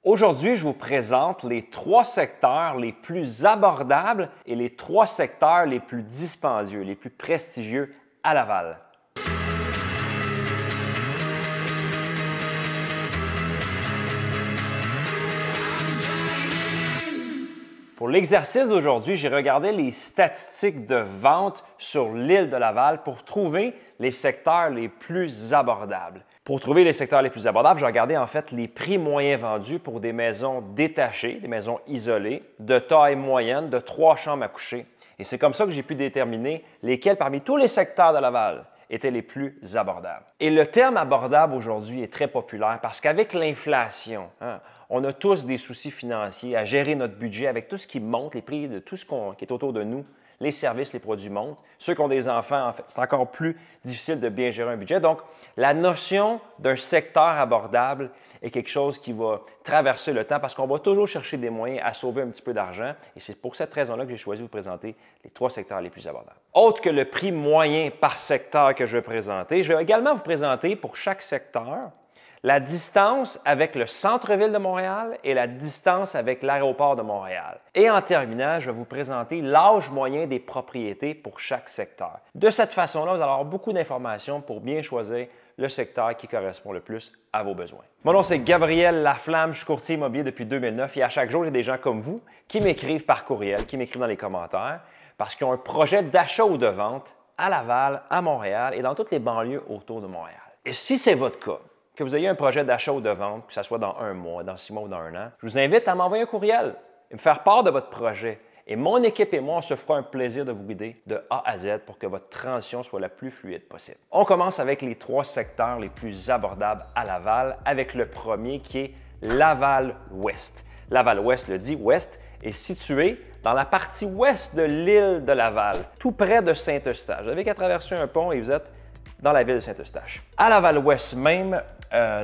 Aujourd'hui, je vous présente les 3 secteurs les plus abordables et les 3 secteurs les plus dispendieux, les plus prestigieux à Laval. Pour l'exercice d'aujourd'hui, j'ai regardé les statistiques de vente sur l'île de Laval pour trouver les secteurs les plus abordables. Pour trouver les secteurs les plus abordables, j'ai regardé en fait les prix moyens vendus pour des maisons détachées, des maisons isolées, de taille moyenne, de 3 chambres à coucher. Et c'est comme ça que j'ai pu déterminer lesquels parmi tous les secteurs de Laval étaient les plus abordables. Et le terme abordable aujourd'hui est très populaire parce qu'avec l'inflation, on a tous des soucis financiers à gérer notre budget avec tout ce qui monte, les prix de tout ce qui est autour de nous, les services, les produits montent. Ceux qui ont des enfants, en fait, c'est encore plus difficile de bien gérer un budget. Donc, la notion d'un secteur abordable est quelque chose qui va traverser le temps parce qu'on va toujours chercher des moyens à sauver un petit peu d'argent. Et c'est pour cette raison-là que j'ai choisi de vous présenter les 3 secteurs les plus abordables. Autre que le prix moyen par secteur que je vais présenter, je vais également vous présenter pour chaque secteur la distance avec le centre-ville de Montréal et la distance avec l'aéroport de Montréal. Et en terminant, je vais vous présenter l'âge moyen des propriétés pour chaque secteur. De cette façon-là, vous allez avoir beaucoup d'informations pour bien choisir le secteur qui correspond le plus à vos besoins. Mon nom, c'est Gabriel Laflamme, je suis courtier immobilier depuis 2009 et à chaque jour, il y a des gens comme vous qui m'écrivent par courriel, qui m'écrivent dans les commentaires parce qu'ils ont un projet d'achat ou de vente à Laval, à Montréal et dans toutes les banlieues autour de Montréal. Et si c'est votre cas, que vous ayez un projet d'achat ou de vente, que ce soit dans 1 mois, dans 6 mois ou dans 1 an, je vous invite à m'envoyer un courriel et me faire part de votre projet. Et mon équipe et moi, on se fera un plaisir de vous guider de A à Z pour que votre transition soit la plus fluide possible. On commence avec les 3 secteurs les plus abordables à Laval, avec le premier qui est Laval-Ouest. Laval-Ouest, le dit, Ouest, est situé dans la partie ouest de l'île de Laval, tout près de Saint-Eustache. Vous n'avez qu'à traverser un pont et vous êtes dans la ville de Saint-Eustache. À Laval-Ouest même,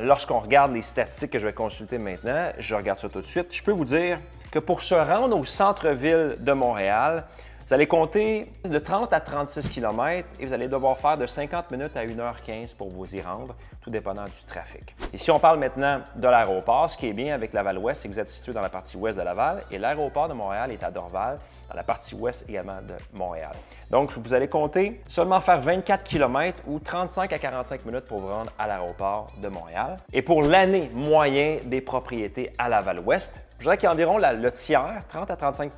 lorsqu'on regarde les statistiques que je vais consulter maintenant, je regarde ça tout de suite, je peux vous dire que pour se rendre au centre-ville de Montréal, vous allez compter de 30 à 36 km et vous allez devoir faire de 50 minutes à 1h15 pour vous y rendre, tout dépendant du trafic. Et si on parle maintenant de l'aéroport, ce qui est bien avec Laval-Ouest, c'est que vous êtes situé dans la partie ouest de Laval et l'aéroport de Montréal est à Dorval, dans la partie ouest également de Montréal. Donc, vous allez compter seulement faire 24 km ou 35 à 45 minutes pour vous rendre à l'aéroport de Montréal. Et pour l'année moyen des propriétés à Laval-Ouest, je dirais qu'il y a environ le tiers, 30 à 35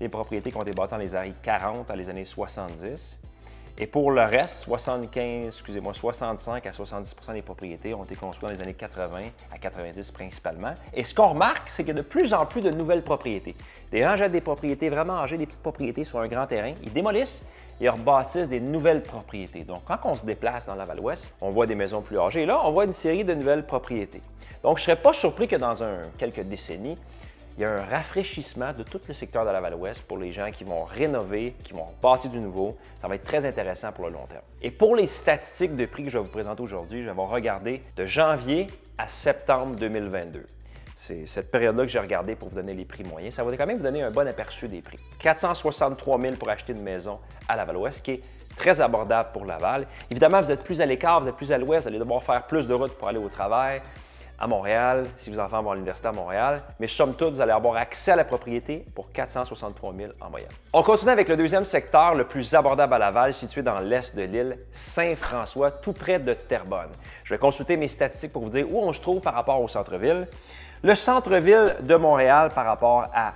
des propriétés qui ont été bâties dans les années 40 à les années 70. Et pour le reste, 65 à 70 des propriétés ont été construites dans les années 80 à 90 principalement. Et ce qu'on remarque, c'est qu'il y a de plus en plus de nouvelles propriétés. Des gens achètent des propriétés vraiment âgées, des petites propriétés sur un grand terrain, ils démolissent et ils rebâtissent des nouvelles propriétés. Donc, quand on se déplace dans Laval-Ouest, on voit des maisons plus âgées. Et là, on voit une série de nouvelles propriétés. Donc, je ne serais pas surpris que dans quelques décennies, il y a un rafraîchissement de tout le secteur de Laval-Ouest pour les gens qui vont rénover, qui vont bâtir du nouveau. Ça va être très intéressant pour le long terme. Et pour les statistiques de prix que je vais vous présenter aujourd'hui, je vais regarder de janvier à septembre 2022. C'est cette période-là que j'ai regardé pour vous donner les prix moyens. Ça va quand même vous donner un bon aperçu des prix. 463 000 pour acheter une maison à Laval-Ouest, qui est très abordable pour Laval. Évidemment, vous êtes plus à l'écart, vous êtes plus à l'ouest, vous allez devoir faire plus de route pour aller au travail. À Montréal, si vos enfants vont à l'université à Montréal. Mais somme toute, vous allez avoir accès à la propriété pour 463 000 en moyenne. On continue avec le deuxième secteur le plus abordable à Laval, situé dans l'est de l'île, Saint-François, tout près de Terrebonne. Je vais consulter mes statistiques pour vous dire où on se trouve par rapport au centre-ville. Le centre-ville de Montréal par rapport à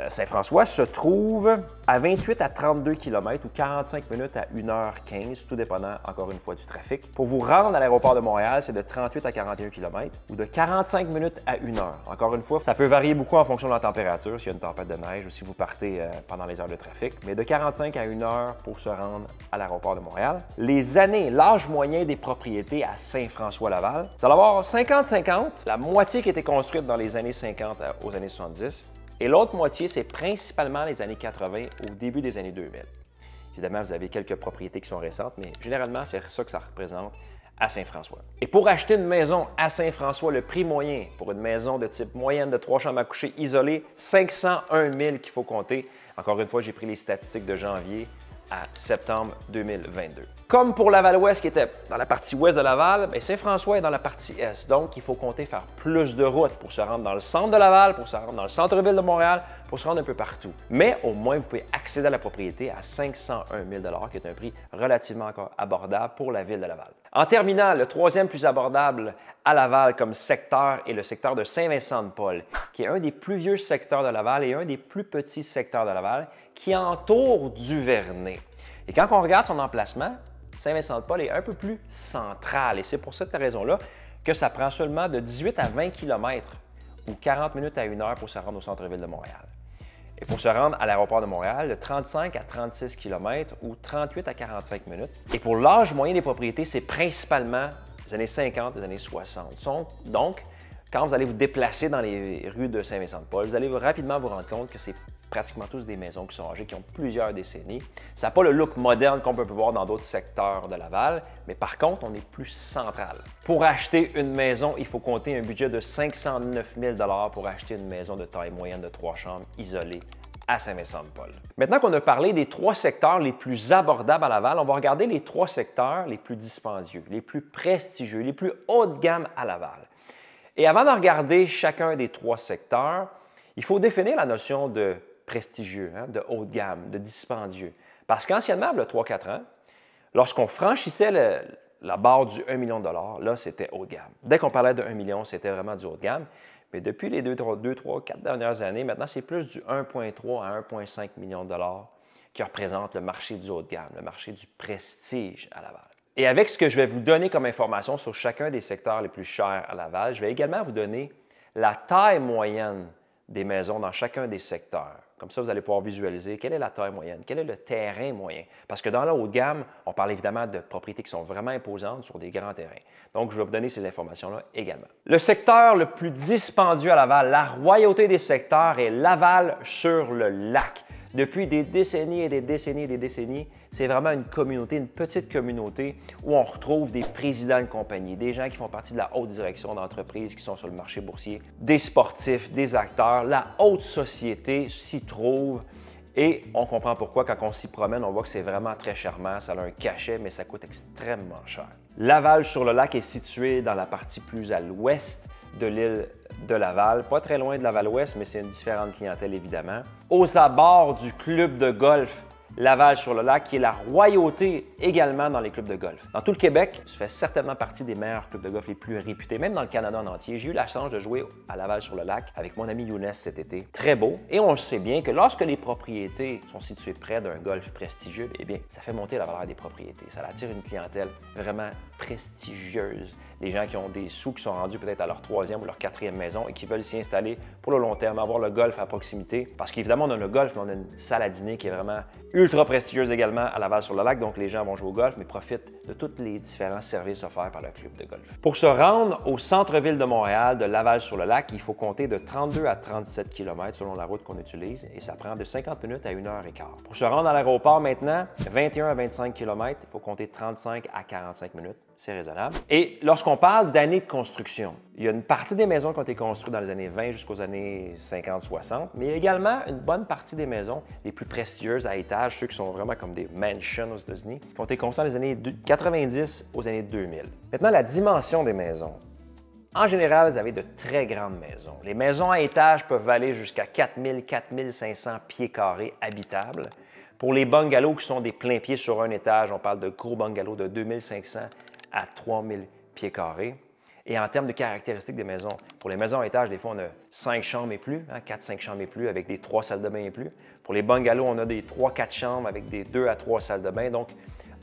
Saint-François se trouve à 28 à 32 km ou 45 minutes à 1h15, tout dépendant, encore une fois, du trafic. Pour vous rendre à l'aéroport de Montréal, c'est de 38 à 41 km ou de 45 minutes à 1 heure. Encore une fois, ça peut varier beaucoup en fonction de la température, s'il y a une tempête de neige ou si vous partez pendant les heures de trafic, mais de 45 à 1 heure pour se rendre à l'aéroport de Montréal. Les années, l'âge moyen des propriétés à Saint-François-Laval, vous allez avoir 50-50, la moitié qui a été construite dans les années 50 aux années 70, et l'autre moitié, c'est principalement les années 80 au début des années 2000. Évidemment, vous avez quelques propriétés qui sont récentes, mais généralement, c'est ça que ça représente à Saint-François. Et pour acheter une maison à Saint-François, le prix moyen pour une maison de type moyenne de 3 chambres à coucher isolées, 501 000 qu'il faut compter. Encore une fois, j'ai pris les statistiques de janvier à septembre 2022. Comme pour Laval-Ouest qui était dans la partie ouest de Laval, Saint-François est dans la partie est. Donc, il faut compter faire plus de routes pour se rendre dans le centre de Laval, pour se rendre dans le centre-ville de Montréal, pour se rendre un peu partout. Mais au moins, vous pouvez accéder à la propriété à 501 000 qui est un prix relativement encore abordable pour la ville de Laval. En terminant, le troisième plus abordable à Laval comme secteur est le secteur de Saint-Vincent-de-Paul, qui est un des plus vieux secteurs de Laval et un des plus petits secteurs de Laval qui entoure Duvernay. Et quand on regarde son emplacement, Saint-Vincent-de-Paul est un peu plus central et c'est pour cette raison-là que ça prend seulement de 18 à 20 km ou 40 minutes à 1 heure pour se rendre au centre-ville de Montréal. Et pour se rendre à l'aéroport de Montréal, de 35 à 36 km ou 38 à 45 minutes. Et pour l'âge moyen des propriétés, c'est principalement les années 50, les années 60. Donc, quand vous allez vous déplacer dans les rues de Saint-Vincent-de-Paul, vous allez rapidement vous rendre compte que c'est pratiquement tous des maisons qui sont âgées, qui ont plusieurs décennies. Ça n'a pas le look moderne qu'on peut voir dans d'autres secteurs de Laval, mais par contre, on est plus central. Pour acheter une maison, il faut compter un budget de 509 000 pour acheter une maison de taille moyenne de 3 chambres isolée à Saint-Vincent-de-Paul. Maintenant qu'on a parlé des 3 secteurs les plus abordables à Laval, on va regarder les 3 secteurs les plus dispendieux, les plus prestigieux, les plus haut de gamme à Laval. Et avant de regarder chacun des 3 secteurs, il faut définir la notion de prestigieux, de haut de gamme, de dispendieux. Parce qu'anciennement, il y a 3-4 ans, lorsqu'on franchissait la barre du 1 million de dollars, là, c'était haut de gamme. Dès qu'on parlait de 1 million, c'était vraiment du haut de gamme. Mais depuis les 2, 3, 4 dernières années, maintenant, c'est plus du 1,3 à 1,5 million de dollars qui représente le marché du haut de gamme, le marché du prestige à Laval. Et avec ce que je vais vous donner comme information sur chacun des secteurs les plus chers à Laval, je vais également vous donner la taille moyenne des maisons dans chacun des secteurs. Comme ça, vous allez pouvoir visualiser quelle est la taille moyenne, quel est le terrain moyen. Parce que dans le haut de gamme, on parle évidemment de propriétés qui sont vraiment imposantes sur des grands terrains. Donc, je vais vous donner ces informations-là également. Le secteur le plus dispendieux à Laval, la royauté des secteurs est Laval-sur-le-Lac. Depuis des décennies et des décennies et des décennies, c'est vraiment une communauté, une petite communauté où on retrouve des présidents de compagnie, des gens qui font partie de la haute direction d'entreprises qui sont sur le marché boursier, des sportifs, des acteurs. La haute société s'y trouve et on comprend pourquoi quand on s'y promène, on voit que c'est vraiment très charmant, ça a un cachet, mais ça coûte extrêmement cher. Laval-sur-le-Lac est situé dans la partie plus à l'ouest de l'île de Laval, pas très loin de Laval-Ouest, mais c'est une différente clientèle évidemment. Aux abords du club de golf Laval-sur-le-Lac, qui est la royauté également dans les clubs de golf. Dans tout le Québec, ça fait certainement partie des meilleurs clubs de golf les plus réputés, même dans le Canada en entier. J'ai eu la chance de jouer à Laval-sur-le-Lac avec mon ami Younes cet été. Très beau. Et on le sait bien que lorsque les propriétés sont situées près d'un golf prestigieux, eh bien, ça fait monter la valeur des propriétés. Ça attire une clientèle vraiment prestigieuse. Des gens qui ont des sous, qui sont rendus peut-être à leur 3e ou leur 4e maison et qui veulent s'y installer pour le long terme, avoir le golf à proximité. Parce qu'évidemment, on a le golf, mais on a une salle à dîner qui est vraiment ultra prestigieuse également à Laval-sur-le-Lac. Donc, les gens vont jouer au golf, mais profitent de tous les différents services offerts par le club de golf. Pour se rendre au centre-ville de Montréal, de Laval-sur-le-Lac, il faut compter de 32 à 37 km selon la route qu'on utilise et ça prend de 50 minutes à 1h15. Pour se rendre à l'aéroport maintenant, 21 à 25 km, il faut compter 35 à 45 minutes. C'est raisonnable. Et lorsqu'on parle d'années de construction, il y a une partie des maisons qui ont été construites dans les années 20 jusqu'aux années 50-60, mais il y a également une bonne partie des maisons les plus prestigieuses à étage, ceux qui sont vraiment comme des mansions aux États-Unis, qui ont été construites dans les années 90 aux années 2000. Maintenant, la dimension des maisons. En général, vous avez de très grandes maisons. Les maisons à étage peuvent aller jusqu'à 4000-4500 pieds carrés habitables. Pour les bungalows qui sont des pleins pieds sur un étage, on parle de gros bungalows de 2500 à 3000 pieds carrés. Et en termes de caractéristiques des maisons, pour les maisons à étage, des fois, on a 5 chambres et plus, 4-5 chambres et plus, avec des 3 salles de bain et plus. Pour les bungalows, on a des 3-4 chambres avec des 2 à 3 salles de bain. Donc,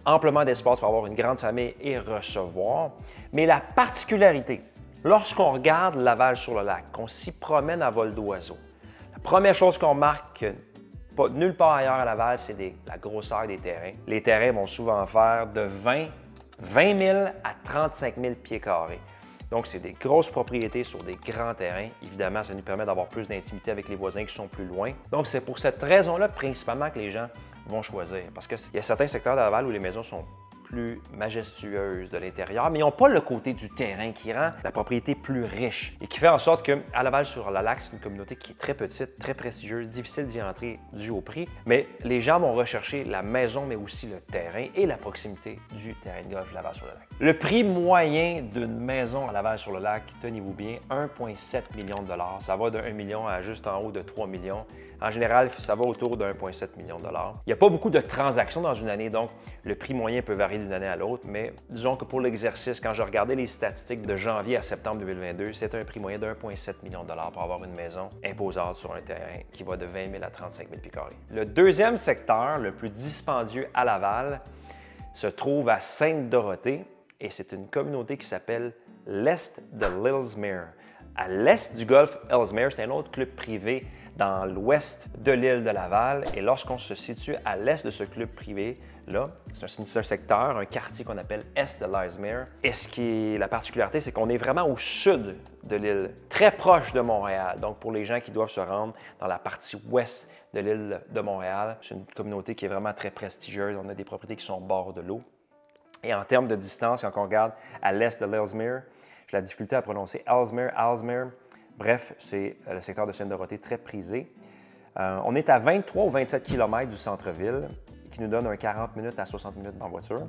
amplement d'espace pour avoir une grande famille et recevoir. Mais la particularité, lorsqu'on regarde Laval-sur-le-Lac, qu'on s'y promène à vol d'oiseau, la première chose qu'on remarque nulle part ailleurs à Laval, c'est la grosseur des terrains. Les terrains vont souvent faire de 20 000 à 35 000 pieds carrés. Donc, c'est des grosses propriétés sur des grands terrains. Évidemment, ça nous permet d'avoir plus d'intimité avec les voisins qui sont plus loin. Donc, c'est pour cette raison-là, principalement, que les gens vont choisir. Parce qu'il y a certains secteurs de Laval où les maisons sont plus majestueuse de l'intérieur, mais ils n'ont pas le côté du terrain qui rend la propriété plus riche et qui fait en sorte qu'à Laval-sur-le-Lac, c'est une communauté qui est très petite, très prestigieuse, difficile d'y entrer dû au prix, mais les gens vont rechercher la maison, mais aussi le terrain et la proximité du terrain de golf Laval-sur-le-Lac. Le prix moyen d'une maison à Laval-sur-le-Lac, tenez-vous bien, 1,7 million de dollars. Ça va de 1 million à juste en haut de 3 millions. En général, ça va autour de 1,7 million de dollars. Il n'y a pas beaucoup de transactions dans une année, donc le prix moyen peut varier d'une année à l'autre, mais disons que pour l'exercice, quand je regardais les statistiques de janvier à septembre 2022, c'était un prix moyen de 1,7 million de dollars pour avoir une maison imposante sur un terrain qui va de 20 000 à 35 000 pieds carrés. Le deuxième secteur, le plus dispendieux à Laval, se trouve à Sainte-Dorothée et c'est une communauté qui s'appelle l'Est de l'Ellesmere. À l'est du golfe Ellesmere, c'est un autre club privé dans l'ouest de l'île de Laval. Et lorsqu'on se situe à l'est de ce club privé-là, c'est un secteur, un quartier qu'on appelle Est de l'Ellesmere. Et ce qui est la particularité, c'est qu'on est vraiment au sud de l'île, très proche de Montréal. Donc, pour les gens qui doivent se rendre dans la partie ouest de l'île de Montréal, c'est une communauté qui est vraiment très prestigieuse. On a des propriétés qui sont au bord de l'eau. Et en termes de distance, quand on regarde à l'est de l'Ellesmere, j'ai la difficulté à prononcer Ellesmere. Bref, c'est le secteur de Sainte-Dorothée très prisé. On est à 23 ou 27 km du centre-ville, qui nous donne un 40 minutes à 60 minutes en voiture.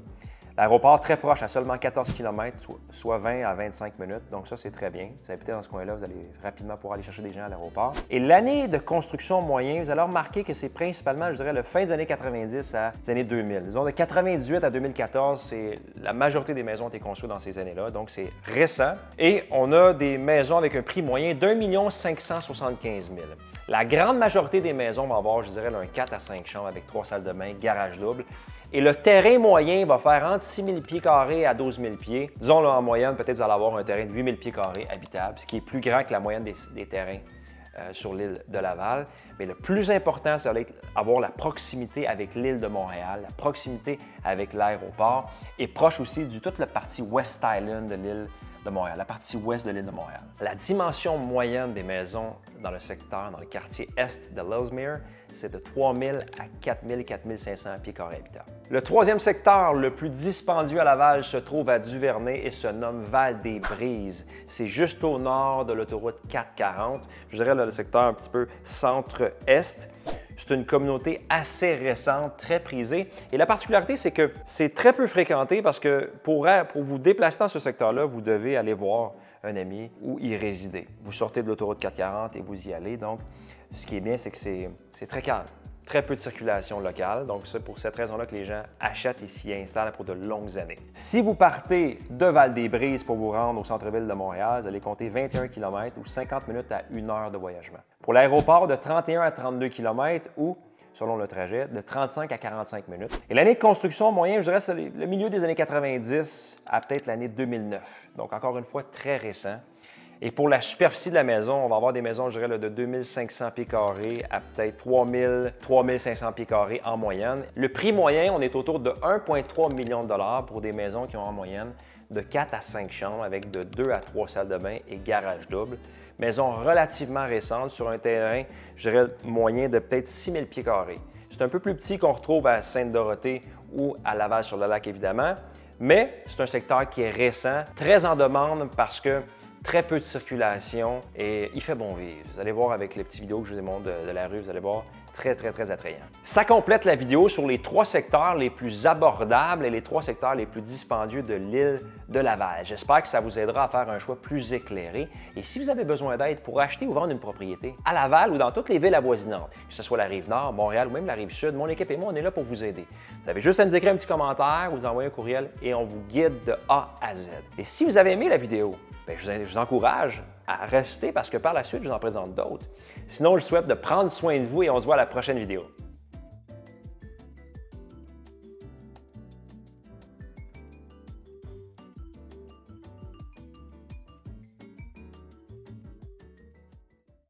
L'aéroport très proche, à seulement 14 km, soit 20 à 25 minutes. Donc ça, c'est très bien. Vous habitez dans ce coin-là, vous allez rapidement pouvoir aller chercher des gens à l'aéroport. Et l'année de construction moyenne, vous allez remarquer que c'est principalement, je dirais, le fin des années 90 à les années 2000. Disons, de 98 à 2014, c'est la majorité des maisons ont été construites dans ces années-là. Donc c'est récent. Et on a des maisons avec un prix moyen d'1 575 000. La grande majorité des maisons vont avoir, je dirais, un 4 à 5 chambres avec 3 salles de bain, garage double. Et le terrain moyen va faire entre 6 000 pieds carrés à 12 000 pieds. Disons, là, en moyenne, peut-être vous allez avoir un terrain de 8 000 pieds carrés habitable, ce qui est plus grand que la moyenne des terrains sur l'île de Laval. Mais le plus important, ça va être avoir la proximité avec l'île de Montréal, la proximité avec l'aéroport et proche aussi du toute la partie West Island de l'île de Montréal, la partie ouest de l'île de Montréal. La dimension moyenne des maisons dans le secteur, dans le quartier est de l'Ellesmere, c'est de 3 000 à 4 000, 4 500 pieds carrés habitables. Le troisième secteur le plus dispendieux à Laval se trouve à Duvernay et se nomme Val-des-Brises. C'est juste au nord de l'autoroute 440. Je dirais là, le secteur un petit peu centre-est. C'est une communauté assez récente, très prisée. Et la particularité, c'est que c'est très peu fréquenté parce que pour vous déplacer dans ce secteur-là, vous devez aller voir un ami ou y résider. Vous sortez de l'autoroute 440 et vous y allez. Donc, ce qui est bien, c'est que c'est très calme. Très peu de circulation locale. Donc, c'est pour cette raison-là que les gens achètent et s'y installent pour de longues années. Si vous partez de Val-des-Brises pour vous rendre au centre-ville de Montréal, vous allez compter 21 km ou 50 minutes à 1 heure de voyagement. Pour l'aéroport, de 31 à 32 km ou, selon le trajet, de 35 à 45 minutes. Et l'année de construction moyenne, je dirais, c'est le milieu des années 90 à peut-être l'année 2009. Donc, encore une fois, très récent. Et pour la superficie de la maison, on va avoir des maisons, je dirais, de 2500 pieds carrés à peut-être 3000, 3500 pieds carrés en moyenne. Le prix moyen, on est autour de 1,3 million de dollars pour des maisons qui ont en moyenne de 4 à 5 chambres avec de 2 à 3 salles de bain et garage double. Maison relativement récente sur un terrain, je dirais, moyen de peut-être 6000 pieds carrés. C'est un peu plus petit qu'on retrouve à Sainte-Dorothée ou à Laval-sur-le-Lac, évidemment, mais c'est un secteur qui est récent, très en demande parce que très peu de circulation et il fait bon vivre. Vous allez voir avec les petites vidéos que je vous ai montrées de la rue, vous allez voir, très attrayant. Ça complète la vidéo sur les 3 secteurs les plus abordables et les 3 secteurs les plus dispendieux de l'île de Laval. J'espère que ça vous aidera à faire un choix plus éclairé. Et si vous avez besoin d'aide pour acheter ou vendre une propriété à Laval ou dans toutes les villes avoisinantes, que ce soit la Rive-Nord, Montréal ou même la Rive-Sud, mon équipe et moi, on est là pour vous aider. Vous avez juste à nous écrire un petit commentaire ou nous envoyer un courriel et on vous guide de A à Z. Et si vous avez aimé la vidéo, bien, je vous encourage à rester parce que par la suite, je vous en présente d'autres. Sinon, je souhaite de prendre soin de vous et on se voit à la prochaine vidéo.